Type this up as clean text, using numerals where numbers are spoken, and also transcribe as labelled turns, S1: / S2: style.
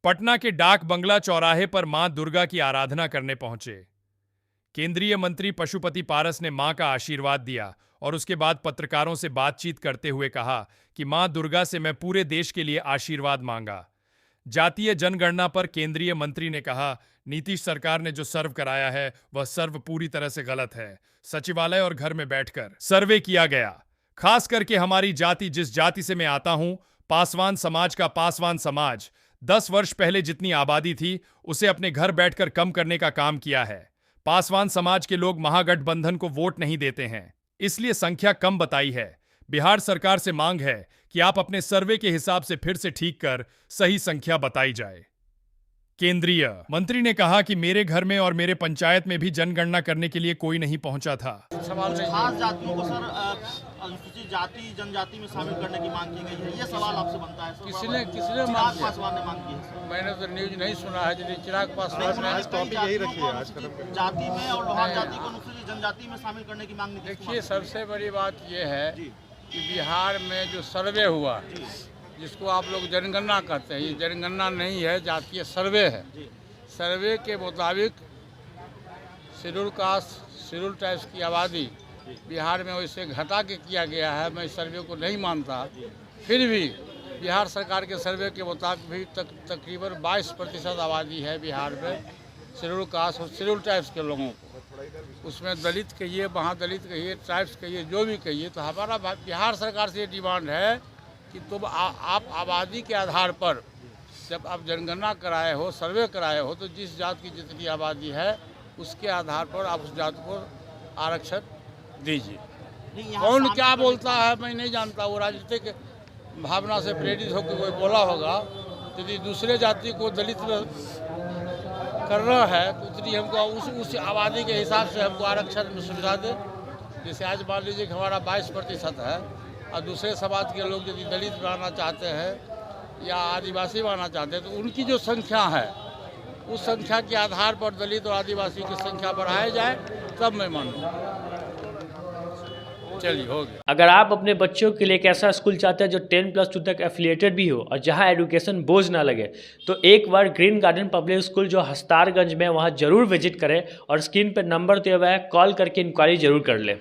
S1: पटना के डाक बंगला चौराहे पर मां दुर्गा की आराधना करने पहुंचे। केंद्रीय मंत्री पशुपति पारस ने मां का आशीर्वाद दिया और उसके बाद पत्रकारों से बातचीत करते हुए कहा कि मां दुर्गा से मैं पूरे देश के लिए आशीर्वाद मांगा। जातीय जनगणना पर केंद्रीय मंत्री ने कहा, नीतीश सरकार ने जो सर्व कराया है वह सर्व पूरी तरह से गलत है। सचिवालय और घर में बैठकर सर्वे किया गया। खास करके हमारी जाति, जिस जाति से मैं आता हूं, पासवान समाज का पासवान समाज 10 वर्ष पहले जितनी आबादी थी उसे अपने घर बैठकर कम करने का काम किया है। पासवान समाज के लोग महागठबंधन को वोट नहीं देते हैं, इसलिए संख्या कम बताई है। बिहार सरकार से मांग है कि आप अपने सर्वे के हिसाब से फिर से ठीक कर सही संख्या बताई जाए। केंद्रीय मंत्री ने कहा कि मेरे घर में और मेरे पंचायत में भी जनगणना करने के लिए कोई नहीं पहुंचा था।
S2: सवाल खास जातियों को सर अनुसूचित जाति जनजाति में शामिल करने की मांग की गई है, ये सवाल आपसे बनता है।
S3: किसने
S2: चिराग पासवान ने मांग की है।
S3: मैंने तो न्यूज नहीं सुना है। यदि चिराग पासवान ने
S2: टॉपिक यही रखी है आज जाति में और लोहार जाति को अनुसूचित जनजाति में शामिल करने की मांग।
S3: देखिए, सबसे बड़ी बात यह है कि बिहार में जो सर्वे हुआ, जिसको आप लोग जनगणना कहते हैं, ये जनगणना नहीं है, जातीय सर्वे है। सर्वे के मुताबिक शेड्यूल कास्ट, शेड्यूल ट्राइब्स की आबादी बिहार में वैसे घटा के किया गया है। मैं इस सर्वे को नहीं मानता। फिर भी बिहार सरकार के सर्वे के मुताबिक भी तकरीबन 22% आबादी है बिहार में शेड्यूल कास्ट और शेड्यूल ट्राइब्स के लोगों को। उसमें दलित कहिए, महादलित कहिए, ट्राइब्स कहिए, जो भी कहिए। तो हमारा बिहार सरकार से ये डिमांड है कि तुम आप आबादी के आधार पर जब आप जनगणना कराए हो, सर्वे कराए हो, तो जिस जात की जितनी आबादी है उसके आधार पर आप उस जात को आरक्षण दीजिए। कौन क्या बोलता है मैं नहीं जानता। वो राजनीतिक भावना से प्रेरित होकर कोई बोला होगा। यदि दूसरे जाति को दलित करना है तो उतनी हमको उस आबादी के हिसाब से हमको आरक्षण में सुविधा दे। जैसे आज मान लीजिए कि हमारा 22% है और दूसरे समाज के लोग यदि दलित बनाना चाहते हैं या आदिवासी बनाना चाहते हैं तो उनकी जो संख्या है उस संख्या के आधार पर दलित और आदिवासी की संख्या बढ़ाई जाए, तब मैं मानूँ। चलिए, हो गया।
S4: अगर आप अपने बच्चों के लिए एक ऐसा स्कूल चाहते हैं जो 10+2 तक एफिलिएटेड भी हो और जहां एजुकेशन बोझ ना लगे, तो एक बार ग्रीन गार्डन पब्लिक स्कूल जो हस्तारगंज में, वहां जरूर विजिट करें और स्क्रीन पर नंबर दिया हुआ है, कॉल करके इंक्वायरी जरूर कर लें।